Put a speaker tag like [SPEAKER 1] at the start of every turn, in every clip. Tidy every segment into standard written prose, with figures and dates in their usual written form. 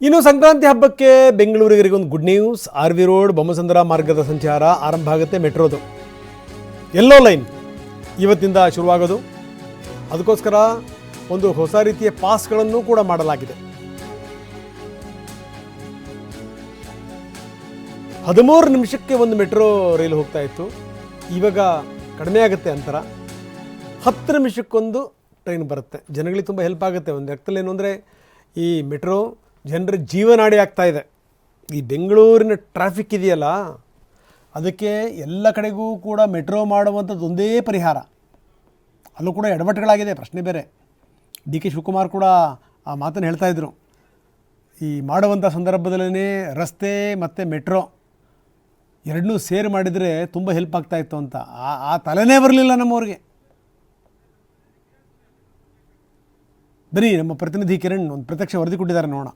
[SPEAKER 1] ಇನ್ನು ಸಂಕ್ರಾಂತಿ ಹಬ್ಬಕ್ಕೆ ಬೆಂಗಳೂರಿಗರಿಗೆ ಒಂದು good news. R V Road Bommasandra ಮಾರ್ಗದ ಸಂಚಾರ ಆರಂಭ ಆಗುತ್ತೆ. ಮೆಟ್ರೋದು ಯೆಲ್ಲೋ ಲೈನ್ ಇವತ್ತಿಂದ ಶುರುವಾಗೋದು. ಅದಕ್ಕೋಸ್ಕರ ಒಂದು ಹೊಸ ರೀತಿಯ ಪಾಸ್ಗಳನ್ನು ಕೂಡ ಮಾಡಲಾಗಿದೆ. 13 ನಿಮಿಷಕ್ಕೆ ಒಂದು ಮೆಟ್ರೋ ರೈಲು ಹೋಗ್ತಾ ಇತ್ತು. ಇವಾಗ ಕಡಿಮೆ ಆಗುತ್ತೆ ಅಂತರ. 10 ನಿಮಿಷಕ್ಕೊಂದು ಟ್ರೈನ್ ಬರುತ್ತೆ. ಜನಗಳಿಗೆ ತುಂಬ ಹೆಲ್ಪ್ ಆಗುತ್ತೆ. ಒಂದು ಲೆಕ್ಕದಲ್ಲಿ ಏನು ಅಂದರೆ ಈ ಮೆಟ್ರೋ ಜನರ ಜೀವನಾಡಿ ಆಗ್ತಾ ಇದೆ. ಈ ಬೆಂಗಳೂರಿನ ಟ್ರಾಫಿಕ್ ಇದೆಯಲ್ಲ, ಅದಕ್ಕೆ ಎಲ್ಲ ಕಡೆಗೂ ಕೂಡ ಮೆಟ್ರೋ ಮಾಡುವಂಥದ್ದು ಒಂದೇ ಪರಿಹಾರ. ಅಲ್ಲೂ ಕೂಡ ಎಡವಟ್ಟುಗಳಾಗಿದೆ, ಪ್ರಶ್ನೆ ಬೇರೆ. ಡಿ ಕೆ ಶಿವಕುಮಾರ್ ಕೂಡ ಆ ಮಾತನ್ನು ಹೇಳ್ತಾಯಿದ್ರು. ಈ ಮಾಡುವಂಥ ಸಂದರ್ಭದಲ್ಲೇ ರಸ್ತೆ ಮತ್ತು ಮೆಟ್ರೋ ಎರಡನ್ನೂ ಸೇರಿ ಮಾಡಿದರೆ ತುಂಬ ಹೆಲ್ಪ್ ಆಗ್ತಾಯಿತ್ತು ಅಂತ. ಆ ತಲೆನೇ ಬರಲಿಲ್ಲ ನಮ್ಮವ್ರಿಗೆ. ಬರೀ ನಮ್ಮ ಪ್ರತಿನಿಧಿ ಕಿರಣ್ ಒಂದು ಪ್ರತ್ಯಕ್ಷ ವರದಿ ಕೊಟ್ಟಿದ್ದಾರೆ, ನೋಡೋಣ.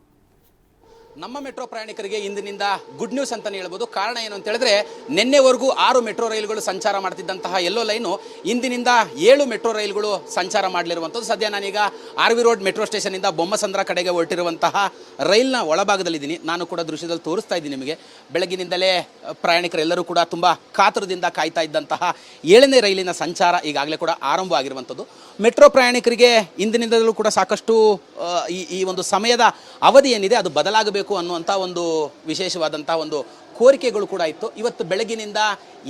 [SPEAKER 2] ನಮ್ಮ ಮೆಟ್ರೋ ಪ್ರಯಾಣಿಕರಿಗೆ ಇಂದಿನಿಂದ ಗುಡ್ ನ್ಯೂಸ್ ಅಂತಾನೆ ಹೇಳ್ಬೋದು. ಕಾರಣ ಏನು ಅಂತ ಹೇಳಿದ್ರೆ, ನಿನ್ನೆವರೆಗೂ 6 ಮೆಟ್ರೋ ರೈಲುಗಳು ಸಂಚಾರ ಮಾಡ್ತಿದ್ದಂತಹ ಯೆಲ್ಲೋ ಲೈನು ಇಂದಿನಿಂದ 7 ಮೆಟ್ರೋ ರೈಲುಗಳು ಸಂಚಾರ ಮಾಡಲಿರುವಂಥದ್ದು. ಸದ್ಯ ನಾನೀಗ ಆರ್ ವಿ ರೋಡ್ ಮೆಟ್ರೋ ಸ್ಟೇಷನಿಂದ ಬೊಮ್ಮಸಂದ್ರ ಕಡೆಗೆ ಹೊರಟಿರುವಂತಹ ರೈಲ್ನ ಒಳಭಾಗದಲ್ಲಿದ್ದೀನಿ. ನಾನು ಕೂಡ ದೃಶ್ಯದಲ್ಲಿ ತೋರಿಸ್ತಾ ಇದ್ದೀನಿ ನಿಮಗೆ. ಬೆಳಗಿನಿಂದಲೇ ಪ್ರಯಾಣಿಕರೆಲ್ಲರೂ ಕೂಡ ತುಂಬ ಕಾತುರದಿಂದ ಕಾಯ್ತಾ ಇದ್ದಂತಹ 7ನೇ ರೈಲಿನ ಸಂಚಾರ ಈಗಾಗಲೇ ಕೂಡ ಆರಂಭ ಆಗಿರುವಂಥದ್ದು. ಮೆಟ್ರೋ ಪ್ರಯಾಣಿಕರಿಗೆ ಇಂದಿನಿಂದಲೂ ಕೂಡ ಸಾಕಷ್ಟು ಈ ಒಂದು ಸಮಯದ ಅವಧಿ ಏನಿದೆ ಅದು ಬದಲಾಗಬೇಕು ಅನ್ನುವಂಥ ಒಂದು ವಿಶೇಷವಾದಂಥ ಒಂದು ಕೋರಿಕೆಗಳು ಕೂಡ ಇತ್ತು. ಇವತ್ತು ಬೆಳಗಿನಿಂದ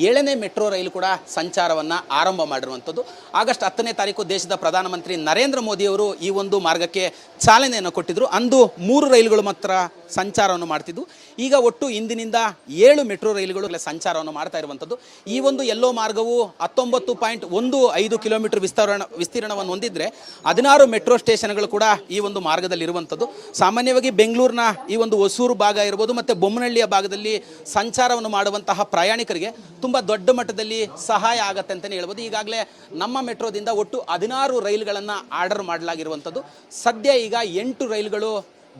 [SPEAKER 2] 7ನೇ ಮೆಟ್ರೋ ರೈಲು ಕೂಡ ಸಂಚಾರವನ್ನು ಆರಂಭ ಮಾಡಿರುವಂಥದ್ದು. ಆಗಸ್ಟ್ 10ನೇ ತಾರೀಕು ದೇಶದ ಪ್ರಧಾನಮಂತ್ರಿ ನರೇಂದ್ರ ಮೋದಿಯವರು ಈ ಒಂದು ಮಾರ್ಗಕ್ಕೆ ಚಾಲನೆಯನ್ನು ಕೊಟ್ಟಿದ್ದರು. ಅಂದು 3 ರೈಲುಗಳು ಮಾತ್ರ ಸಂಚಾರವನ್ನು ಮಾಡ್ತಿದ್ದು. ಈಗ ಒಟ್ಟು ಇಂದಿನಿಂದ 7 ಮೆಟ್ರೋ ರೈಲುಗಳು ಸಂಚಾರವನ್ನು ಮಾಡ್ತಾ ಇರುವಂಥದ್ದು. ಈ ಒಂದು ಯೆಲ್ಲೋ ಮಾರ್ಗವು 19.15 ಕಿಲೋಮೀಟರ್ ವಿಸ್ತೀರ್ಣವನ್ನು ಹೊಂದಿದ್ರೆ 16 ಮೆಟ್ರೋ ಸ್ಟೇಷನ್ಗಳು ಕೂಡ ಈ ಒಂದು ಮಾರ್ಗದಲ್ಲಿರುವಂಥದ್ದು. ಸಾಮಾನ್ಯವಾಗಿ ಬೆಂಗಳೂರಿನ ಈ ಒಂದು ಹೊಸೂರು ಭಾಗ ಇರ್ಬೋದು ಮತ್ತು ಬೊಮ್ಮನಹಳ್ಳಿಯ ಭಾಗದಲ್ಲಿ ಸಂಚಾರವನ್ನು ಮಾಡುವಂತಹ ಪ್ರಯಾಣಿಕರಿಗೆ ತುಂಬ ದೊಡ್ಡ ಮಟ್ಟದಲ್ಲಿ ಸಹಾಯ ಆಗತ್ತೆ ಅಂತಲೇ ಹೇಳ್ಬೋದು. ಈಗಾಗಲೇ ನಮ್ಮ ಮೆಟ್ರೋದಿಂದ ಒಟ್ಟು 16 ರೈಲುಗಳನ್ನು ಆರ್ಡರ್ ಮಾಡಲಾಗಿರುವಂಥದ್ದು. ಸದ್ಯ ಈಗ 8 ರೈಲುಗಳು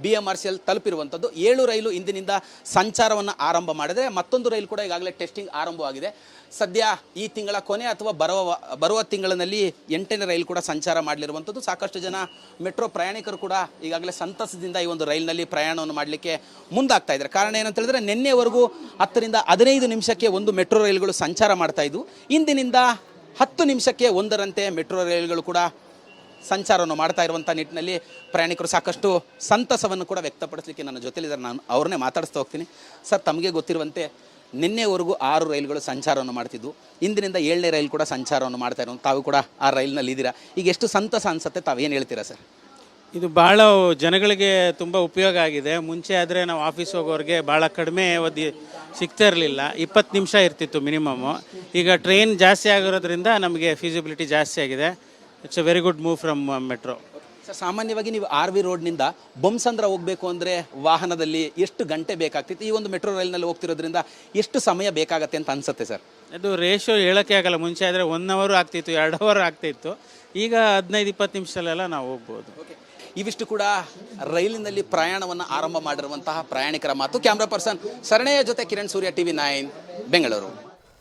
[SPEAKER 2] BMRCL ತಲುಪಿರುವಂಥದ್ದು. 7 ರೈಲು ಇಂದಿನಿಂದ ಸಂಚಾರವನ್ನು ಆರಂಭ ಮಾಡಿದರೆ ಮತ್ತೊಂದು ರೈಲು ಕೂಡ ಈಗಾಗಲೇ ಟೆಸ್ಟಿಂಗ್ ಆರಂಭವಾಗಿದೆ. ಸದ್ಯ ಈ ತಿಂಗಳ ಕೊನೆ ಅಥವಾ ಬರುವ ತಿಂಗಳಿನಲ್ಲಿ 8ನೇ ರೈಲು ಕೂಡ ಸಂಚಾರ ಮಾಡಲಿರುವಂಥದ್ದು. ಸಾಕಷ್ಟು ಜನ ಮೆಟ್ರೋ ಪ್ರಯಾಣಿಕರು ಕೂಡ ಈಗಾಗಲೇ ಸಂತಸದಿಂದ ಈ ಒಂದು ರೈಲಿನಲ್ಲಿ ಪ್ರಯಾಣವನ್ನು ಮಾಡಲಿಕ್ಕೆ ಮುಂದಾಗ್ತಾ ಇದ್ದಾರೆ. ಕಾರಣ ಏನಂತ ಹೇಳಿದ್ರೆ, ನಿನ್ನೆವರೆಗೂ 10 ರಿಂದ 15 ನಿಮಿಷಕ್ಕೆ ಒಂದು ಮೆಟ್ರೋ ರೈಲುಗಳು ಸಂಚಾರ ಮಾಡ್ತಾ ಇದ್ವು. ಇಂದಿನಿಂದ 10 ನಿಮಿಷಕ್ಕೆ ಒಂದರಂತೆ ಮೆಟ್ರೋ ರೈಲುಗಳು ಕೂಡ ಸಂಚಾರವನ್ನು ಮಾಡ್ತಾ ಇರುವಂಥ ನಿಟ್ಟಿನಲ್ಲಿ ಪ್ರಯಾಣಿಕರು ಸಾಕಷ್ಟು ಸಂತಸವನ್ನು ಕೂಡ ವ್ಯಕ್ತಪಡಿಸಲಿಕ್ಕೆ ನನ್ನ ಜೊತೆಲಿದ್ದಾರೆ. ನಾನು ಅವ್ರನ್ನೇ ಮಾತಾಡಿಸ್ತಾ ಹೋಗ್ತೀನಿ. ಸರ್, ತಮಗೆ ಗೊತ್ತಿರುವಂತೆ ನಿನ್ನೆವರೆಗೂ 6 ರೈಲುಗಳು ಸಂಚಾರವನ್ನು ಮಾಡ್ತಿದ್ವು. ಇಂದಿನಿಂದ 7ನೇ ರೈಲು ಕೂಡ ಸಂಚಾರವನ್ನು ಮಾಡ್ತಾ ಇರೋ ತಾವು ಕೂಡ ಆ ರೈಲಿನಲ್ಲಿ ಇದ್ದೀರಾ. ಈಗ ಎಷ್ಟು ಸಂತಸ ಅನಿಸುತ್ತೆ, ತಾವೇನು ಹೇಳ್ತೀರಾ ಸರ್?
[SPEAKER 3] ಇದು ಭಾಳ ಜನಗಳಿಗೆ ತುಂಬ ಉಪಯೋಗ ಆಗಿದೆ. ಮುಂಚೆ ಆದರೆ ನಾವು ಆಫೀಸ್ ಹೋಗೋರಿಗೆ ಭಾಳ ಕಡಿಮೆ ಅವಧಿ ಸಿಗ್ತಾ ಇರಲಿಲ್ಲ, 20 ನಿಮಿಷ ಇರ್ತಿತ್ತು ಮಿನಿಮಮ್ಮು. ಈಗ ಟ್ರೈನ್ ಜಾಸ್ತಿ ಆಗಿರೋದ್ರಿಂದ ನಮಗೆ ಫೀಸಿಬಿಲಿಟಿ ಜಾಸ್ತಿ ಆಗಿದೆ. It's A very good move from metro.
[SPEAKER 2] Sir, ಸಾಮಾನ್ಯವಾಗಿ ನೀವು ಆರ್ ವಿ ರೋಡ್ನಿಂದ ಬೊಮ್ಮಸಂದ್ರ ಹೋಗಬೇಕು ಅಂದರೆ ವಾಹನದಲ್ಲಿ ಎಷ್ಟು ಗಂಟೆ ಬೇಕಾಗ್ತಿತ್ತು? ಈ ಒಂದು ಮೆಟ್ರೋ ರೈಲಿನಲ್ಲಿ ಹೋಗ್ತಿರೋದ್ರಿಂದ ಎಷ್ಟು ಸಮಯ ಬೇಕಾಗತ್ತೆ ಅಂತ ಅನಿಸುತ್ತೆ ಸರ್?
[SPEAKER 3] ಅದು ರೇಷೋ ಹೇಳೋಕ್ಕೆ ಆಗಲ್ಲ. ಮುಂಚೆ ಆದರೆ 1 ಅವರ್ ಆಗ್ತಿತ್ತು, 2 ಅವರ್ ಆಗ್ತಿತ್ತು. ಈಗ 15-20 ನಿಮಿಷದಲ್ಲೆಲ್ಲ ನಾವು ಹೋಗ್ಬೋದು.
[SPEAKER 2] ಇವಿಷ್ಟು ಕೂಡ ರೈಲಿನಲ್ಲಿ ಪ್ರಯಾಣವನ್ನು ಆರಂಭ ಮಾಡಿರುವಂತಹ ಪ್ರಯಾಣಿಕರ ಮಾತು. ಕ್ಯಾಮ್ರಾ ಪರ್ಸನ್ ಶರಣಯ್ಯ ಜೊತೆ ಕಿರಣ್ ಸೂರ್ಯ, TV9 ಬೆಂಗಳೂರು.